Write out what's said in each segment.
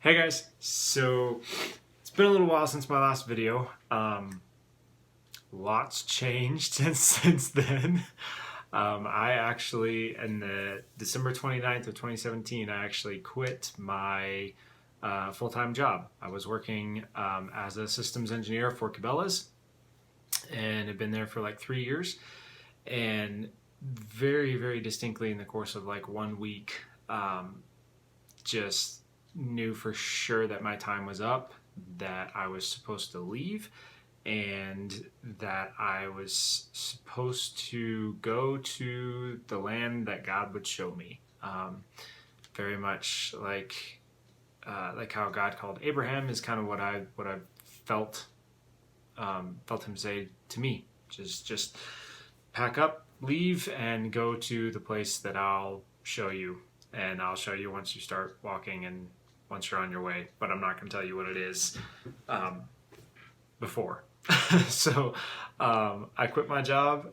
Hey guys, so it's been a little while since my last video. Lots changed since then. I actually, in the December 29th of 2017, I actually quit my full-time job. I was working as a systems engineer for Cabela's and had been there for like 3 years. And very, very distinctly in the course of like 1 week, just knew for sure that my time was up, that I was supposed to leave, and that I was supposed to go to the land that God would show me. Very much like how God called Abraham is kind of what I felt felt Him say to me. Just pack up, leave, and go to the place that I'll show you. And I'll show you once you start walking and once you're on your way. But I'm not going to tell you what it is before. So I quit my job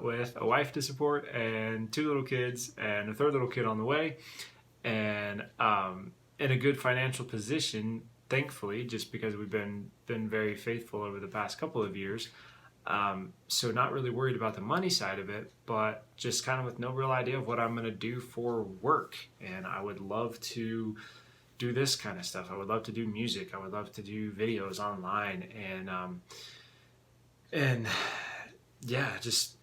with a wife to support and 2 little kids and a 3rd little kid on the way. And in a good financial position, thankfully, just because we've been very faithful over the past couple of years. So not really worried about the money side of it, but just kind of with no real idea of what I'm going to do for work. And I would love to do this kind of stuff. I would love to do music. I would love to do videos online and yeah, just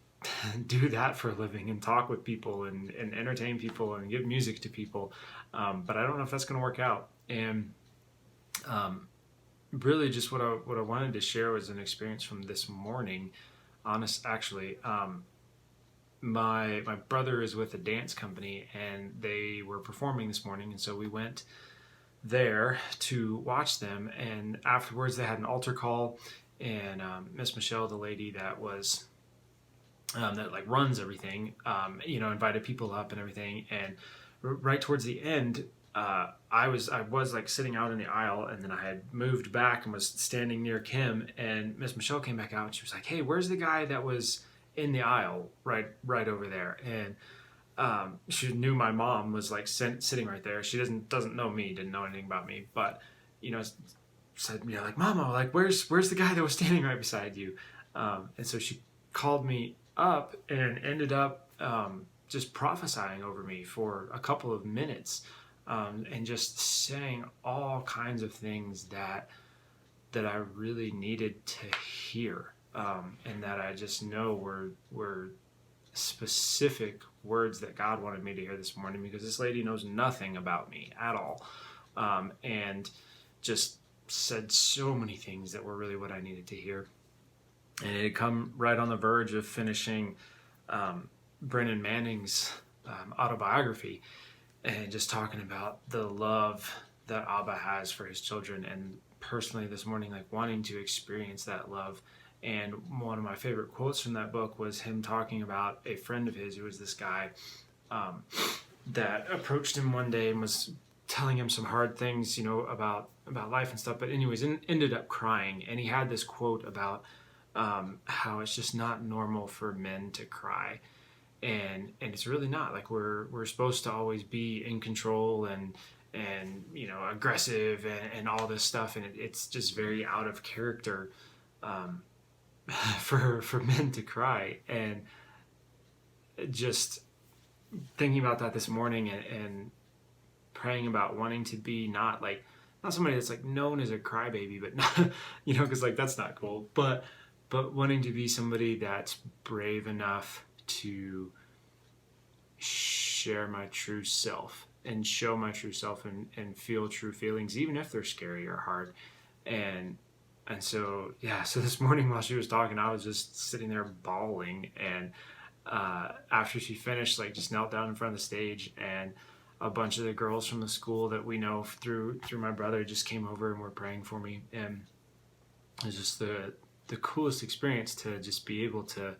do that for a living and talk with people and entertain people and give music to people. But I don't know if that's going to work out. And really just what I wanted to share was an experience from this morning. My brother is with a dance company and they were performing this morning, and so we went there to watch them. And afterwards they had an altar call, and Miss Michelle, the lady that was that like runs everything, invited people up and everything. And right towards the end, I was like sitting out in the aisle, and then I had moved back and was standing near Kim, and Miss Michelle came back out and she was like, "Hey, where's the guy that was in the aisle right over there?" And she knew my mom was like sitting right there. She doesn't know me, didn't know anything about me, but said, like, "Mama, like where's the guy that was standing right beside you?" And so she called me up and ended up just prophesying over me for a couple of minutes. And just saying all kinds of things that I really needed to hear, and that I just know were specific words that God wanted me to hear this morning, because this lady knows nothing about me at all, and just said so many things that were really what I needed to hear. And it had come right on the verge of finishing Brennan Manning's autobiography, and just talking about the love that Abba has for his children, and personally this morning, like wanting to experience that love. And one of my favorite quotes from that book was him talking about a friend of his who was this guy that approached him one day and was telling him some hard things, about life and stuff. But anyways, ended up crying. And he had this quote about how it's just not normal for men to cry. And it's really not. Like we're supposed to always be in control and aggressive and all this stuff, and it's just very out of character for men to cry. And just thinking about that this morning and praying about wanting to be not somebody that's like known as a crybaby, but not, because like that's not cool, but wanting to be somebody that's brave enough to share my true self and show my true self and feel true feelings, even if they're scary or hard. And so this morning while she was talking, I was just sitting there bawling. And after she finished, like just knelt down in front of the stage, and a bunch of the girls from the school that we know through my brother just came over and were praying for me. And it was just the coolest experience to just be able to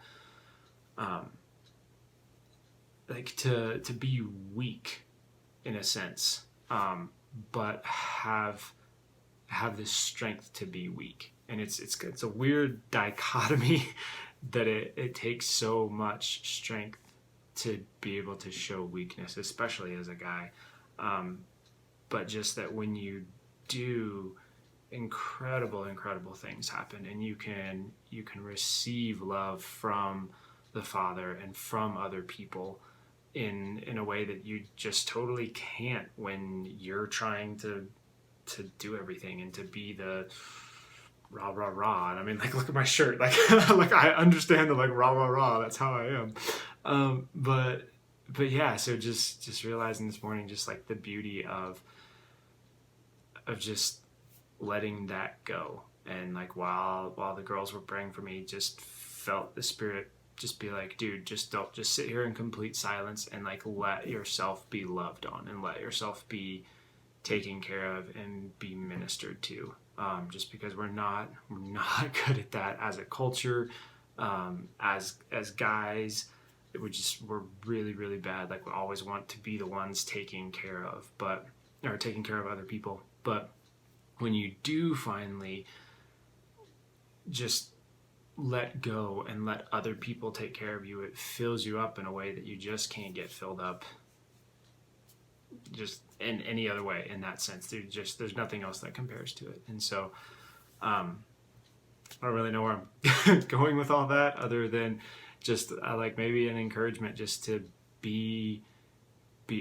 to be weak in a sense, but have this strength to be weak. And it's a weird dichotomy that it takes so much strength to be able to show weakness, especially as a guy. but just that when you do, incredible things happen, and you can receive love from the Father and from other people in a way that you just totally can't when you're trying to do everything and to be the rah rah rah. And I mean, like, look at my shirt, like like I understand the like rah rah rah, that's how I am. But yeah, so just realizing this morning just like the beauty of just letting that go. And like while the girls were praying for me, just felt the Spirit just be like, dude, just don't, just sit here in complete silence and like let yourself be loved on and let yourself be taken care of and be ministered to. Just because we're not good at that as a culture, as guys. We're really bad. Like we always want to be the ones taking care of other people. But when you do finally just let go and let other people take care of you, it fills you up in a way that you just can't get filled up just in any other way. In that sense, there's nothing else that compares to it. And so I don't really know where I'm going with all that, other than just like maybe an encouragement just to be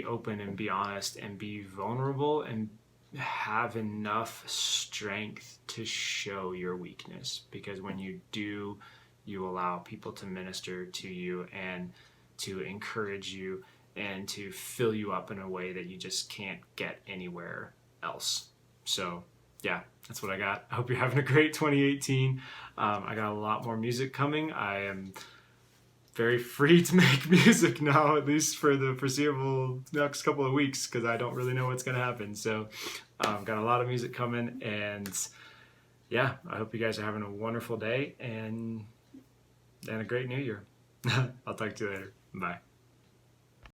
open and be honest and be vulnerable and have enough strength to show your weakness. Because when you do, you allow people to minister to you and to encourage you and to fill you up in a way that you just can't get anywhere else. So yeah, that's what I got. I hope you're having a great 2018. I got a lot more music coming. I am very free to make music now, at least for the foreseeable next couple of weeks, because I don't really know what's going to happen. So got a lot of music coming, and yeah, I hope you guys are having a wonderful day and a great new year. I'll talk to you later. Bye.